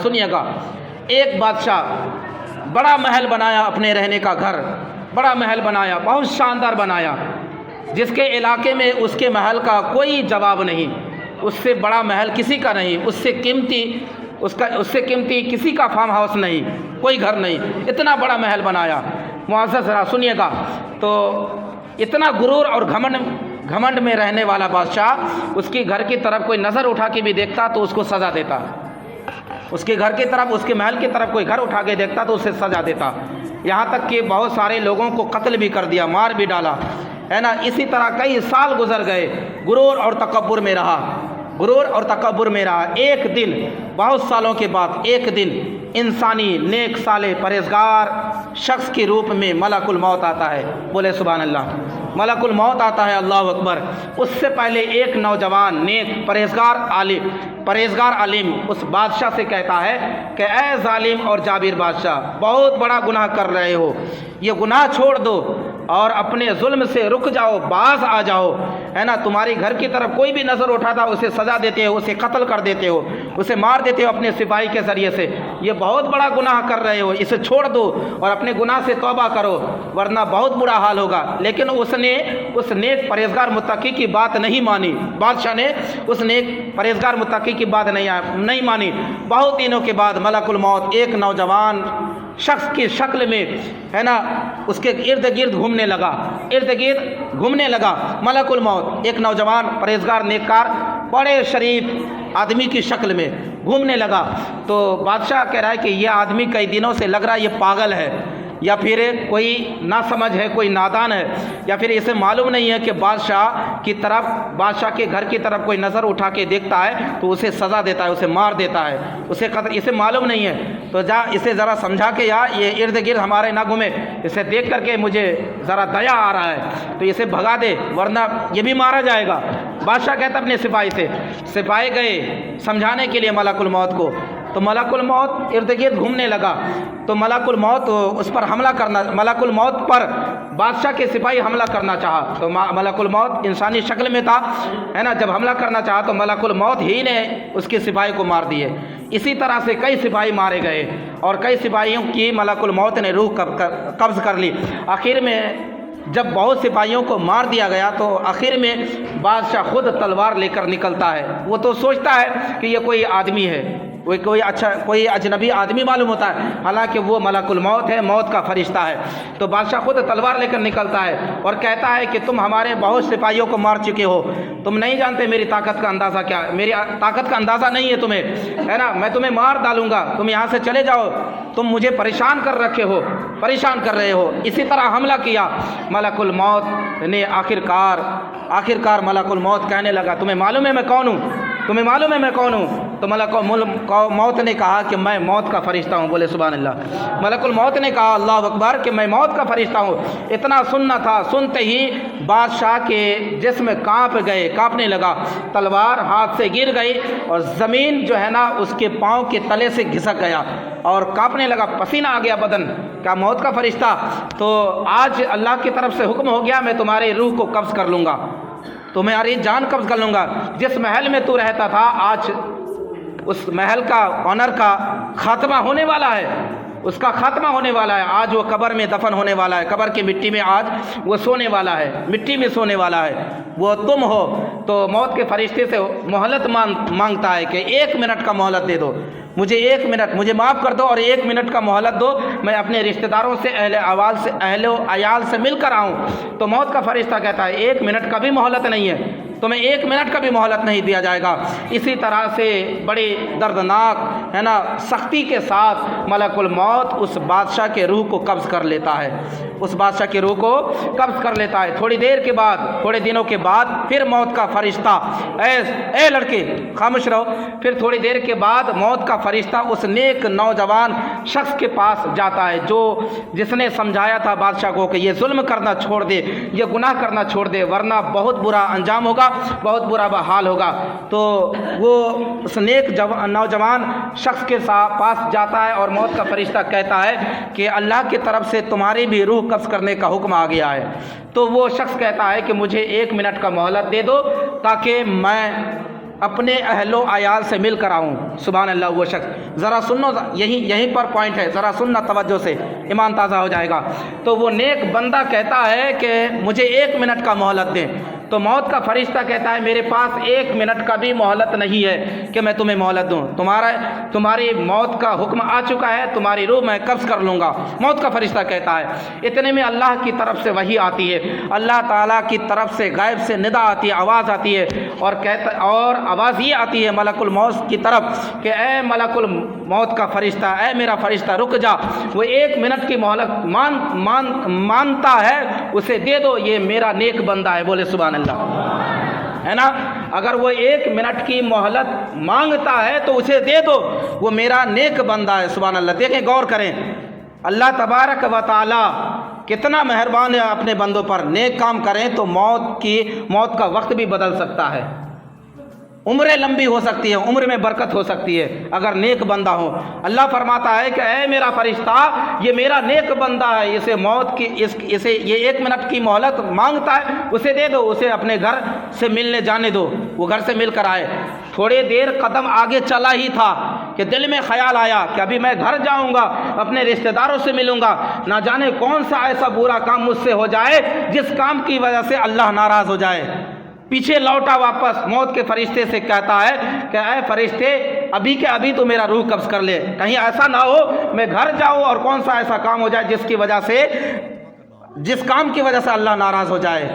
سنیے گا، ایک بادشاہ بڑا محل بنایا، اپنے رہنے کا گھر بڑا محل بنایا، بہت شاندار بنایا، جس کے علاقے میں اس کے محل کا کوئی جواب نہیں، اس سے بڑا محل کسی کا نہیں، اس سے قیمتی کسی کا فارم ہاؤس نہیں، کوئی گھر نہیں، اتنا بڑا محل بنایا۔ معزز ذرا سنیے گا، تو اتنا غرور اور گھمنڈ میں رہنے والا بادشاہ اس کی گھر کی طرف کوئی نظر اٹھا کے بھی دیکھتا تو اس کو سزا دیتا، اس کے گھر کی طرف، اس کے محل کی طرف کوئی گھر اٹھا کے دیکھتا تو اسے سزا دیتا، یہاں تک کہ بہت سارے لوگوں کو قتل بھی کر دیا، مار بھی ڈالا، ہے نا۔ اسی طرح کئی سال گزر گئے، غرور اور تکبر میں رہا، غرور اور تکبر میں رہا۔ ایک دن، بہت سالوں کے بعد ایک دن انسانی نیک صالح پرہیزگار شخص کے روپ میں ملک الموت آتا ہے، بولے سبحان اللہ، ملک الموت آتا ہے، اللہ اکبر۔ اس سے پہلے ایک نوجوان نیک پرہیزگار عالم اس بادشاہ سے کہتا ہے کہ اے ظالم اور جابر بادشاہ، بہت بڑا گناہ کر رہے ہو، یہ گناہ چھوڑ دو اور اپنے ظلم سے رک جاؤ، باز آ جاؤ، ہے نا۔ تمہاری گھر کی طرف کوئی بھی نظر اٹھاتا اسے سزا دیتے ہو، اسے قتل کر دیتے ہو، اسے مار دیتے ہو اپنے سپاہی کے ذریعے سے، یہ بہت بڑا گناہ کر رہے ہو، اسے چھوڑ دو اور اپنے گناہ سے توبہ کرو ورنہ بہت برا حال ہوگا۔ لیکن اس نے اس نیک پرہیزگار متقی کی بات نہیں مانی، بادشاہ نے اس نیک پرہیزگار متقی کی بات نہیں مانی۔ بہت دنوں کے بعد ملک الموت ایک نوجوان شخص کی شکل میں، ہے نا، اس کے ارد گرد گھومنے لگا ملک الموت ایک نوجوان پرہیزگار نیککار بڑے شریف آدمی کی شکل میں گھومنے لگا۔ تو بادشاہ کہہ رہا ہے کہ یہ آدمی کئی دنوں سے لگ رہا ہے یہ پاگل ہے، یا پھر کوئی ناسمجھ ہے، کوئی نادان ہے، یا پھر اسے معلوم نہیں ہے کہ بادشاہ کے گھر کی طرف کوئی نظر اٹھا کے دیکھتا ہے تو اسے سزا دیتا ہے، اسے مار دیتا ہے، اسے معلوم نہیں ہے۔ تو جا اسے ذرا سمجھا کہ یار یہ ارد گرد ہمارے نہ گھومے، اسے دیکھ کر کے مجھے ذرا دیا آ رہا ہے تو اسے بھگا دے ورنہ یہ بھی مارا جائے گا۔ بادشاہ کہتا اپنے سپاہی سے، سپاہی گئے سمجھانے کے لیے ملک الموت کو، تو ملک الموت ارد گرد گھومنے لگا، تو ملک الموت پر بادشاہ کے سپاہی حملہ کرنا چاہا، تو ملک الموت انسانی شکل میں تھا، ہے نا۔ جب حملہ کرنا چاہا تو ملک الموت ہی نے اس کے سپاہی کو مار دیے۔ اسی طرح سے کئی سپاہی مارے گئے اور کئی سپاہیوں کی ملک الموت نے روح قبض کر لی۔ آخر میں جب بہت سپاہیوں کو مار دیا گیا تو آخر میں بادشاہ خود تلوار لے کر نکلتا ہے۔ وہ تو سوچتا ہے کہ یہ کوئی آدمی ہے، کوئی اجنبی آدمی معلوم ہوتا ہے، حالانکہ وہ ملک الموت ہے، موت کا فرشتہ ہے۔ تو بادشاہ خود تلوار لے کر نکلتا ہے اور کہتا ہے کہ تم ہمارے بہت سپاہیوں کو مار چکے ہو، تم نہیں جانتے میری طاقت کا اندازہ کیا ہے، میری طاقت کا اندازہ نہیں ہے تمہیں، ہے نا۔ میں تمہیں مار ڈالوں گا، تم یہاں سے چلے جاؤ، تم مجھے پریشان کر رہے ہو۔ اسی طرح حملہ کیا ملک الموت نے۔ آخرکار ملک الموت کہنے لگا تمہیں معلوم ہے میں کون ہوں؟ تو ملک موت نے کہا کہ میں موت کا فرشتہ ہوں، بولے سبحان اللہ۔ ملک الموت نے کہا اللہ اکبر کہ میں موت کا فرشتہ ہوں۔ اتنا سننا تھا، سنتے ہی بادشاہ کے جسم کانپنے لگا، تلوار ہاتھ سے گر گئی اور زمین جو ہے نا اس کے پاؤں کے تلے سے گھسک گیا اور کانپنے لگا، پسینہ آ گیا بدن کا۔ موت کا فرشتہ، تو آج اللہ کی طرف سے حکم ہو گیا میں تمہارے روح کو قبض کر لوں گا، تمہاری جان قبض کر لوں گا۔ جس محل میں تو رہتا تھا آج اس محل کا آنر کا خاتمہ ہونے والا ہے، اس کا خاتمہ ہونے والا ہے۔ آج وہ قبر میں دفن ہونے والا ہے، قبر کی مٹی میں آج وہ سونے والا ہے، مٹی میں سونے والا ہے، وہ تم ہو۔ تو موت کے فرشتے سے مہلت مانگتا ہے کہ 1 منٹ کا مہلت دے دو مجھے، 1 منٹ مجھے معاف کر دو اور 1 منٹ کا مہلت دو، میں اپنے رشتہ داروں سے اہل و عیال سے مل کر آؤں۔ تو موت کا فرشتہ کہتا ہے 1 منٹ کا بھی مہلت نہیں ہے، تمہیں 1 منٹ کا بھی مہلت نہیں دیا جائے گا۔ اسی طرح سے بڑی دردناک، ہے نا، سختی کے ساتھ ملک الموت اس بادشاہ کے روح کو قبض کر لیتا ہے، تھوڑی دیر کے بعد، تھوڑے دنوں کے بعد پھر موت کا فرشتہ، اے لڑکے خاموش رہو، پھر تھوڑی دیر کے بعد موت کا فرشتہ اس نیک نوجوان شخص کے پاس جاتا ہے جس نے سمجھایا تھا بادشاہ کو کہ یہ ظلم کرنا چھوڑ دے، یہ گناہ کرنا چھوڑ دے ورنہ بہت برا انجام ہوگا، بہت برا حال ہوگا۔ تو وہ اس نیک نوجوان شخص کے پاس جاتا ہے اور موت کا فرشتہ کہتا ہے کہ اللہ کی طرف سے تمہاری بھی روح قبض کرنے کا حکم آ گیا ہے۔ تو وہ شخص کہتا ہے کہ مجھے 1 منٹ کا مہلت دے دو تاکہ میں اپنے اہل و عیال سے مل کر آؤں. سبحان اللہ. وہ شخص ذرا سنو، یہیں پر پوائنٹ ہے، ذرا سننا توجہ سے، ایمان تازہ ہو جائے گا. تو وہ نیک بندہ کہتا ہے کہ مجھے 1 منٹ کا مہلت دیں. تو موت کا فرشتہ کہتا ہے میرے پاس 1 منٹ کا بھی مہلت نہیں ہے کہ میں تمہیں مہلت دوں. تمہاری موت کا حکم آ چکا ہے، تمہاری روح میں قبض کر لوں گا. موت کا فرشتہ کہتا ہے. اتنے میں اللہ کی طرف سے وحی آتی ہے، اللہ تعالیٰ کی طرف سے غیب سے ندا آتی ہے، آواز آتی ہے، اور آواز یہ آتی ہے ملک الموت کی طرف کہ اے ملک الموت کا فرشتہ، اے میرا فرشتہ رک جا. وہ 1 منٹ کی مہلت مانتا ہے، اسے دے دو، یہ میرا نیک بندہ ہے. بولے سبحان اللہ. ہے نا؟ اگر وہ 1 منٹ کی مہلت مانگتا ہے تو اسے دے دو، وہ میرا نیک بندہ ہے. سبحان اللہ. دیکھیں، غور کریں، اللہ تبارک و تعالی کتنا مہربان ہے اپنے بندوں پر. نیک کام کریں تو موت کا وقت بھی بدل سکتا ہے، عمریں لمبی ہو سکتی ہے، عمر میں برکت ہو سکتی ہے اگر نیک بندہ ہو. اللہ فرماتا ہے کہ اے میرا فرشتہ، یہ میرا نیک بندہ ہے، اسے یہ 1 منٹ کی مہلت مانگتا ہے، اسے دے دو، اسے اپنے گھر سے ملنے جانے دو، وہ گھر سے مل کر آئے. تھوڑے دیر قدم آگے چلا ہی تھا کہ دل میں خیال آیا کہ ابھی میں گھر جاؤں گا، اپنے رشتہ داروں سے ملوں گا، نہ جانے کون سا ایسا برا کام مجھ سے ہو جائے جس کام کی وجہ سے اللہ ناراض ہو جائے. پیچھے لوٹا واپس، موت کے فرشتے سے کہتا ہے کہ اے فرشتے، ابھی کے ابھی تو میرا روح قبض کر لے، کہیں ایسا نہ ہو میں گھر جاؤں اور کون سا ایسا کام ہو جائے جس کام کی وجہ سے اللہ ناراض ہو جائے.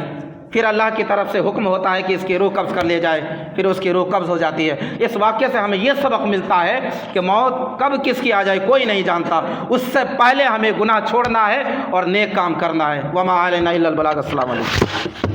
پھر اللہ کی طرف سے حکم ہوتا ہے کہ اس کی روح قبض کر لے جائے، پھر اس کی روح قبض ہو جاتی ہے. اس واقعے سے ہمیں یہ سبق ملتا ہے کہ موت کب کس کی آ جائے کوئی نہیں جانتا. اس سے پہلے ہمیں گناہ چھوڑنا ہے اور نیک کام کرنا ہے. وما علینا الا البلاغ. السلام علیکم.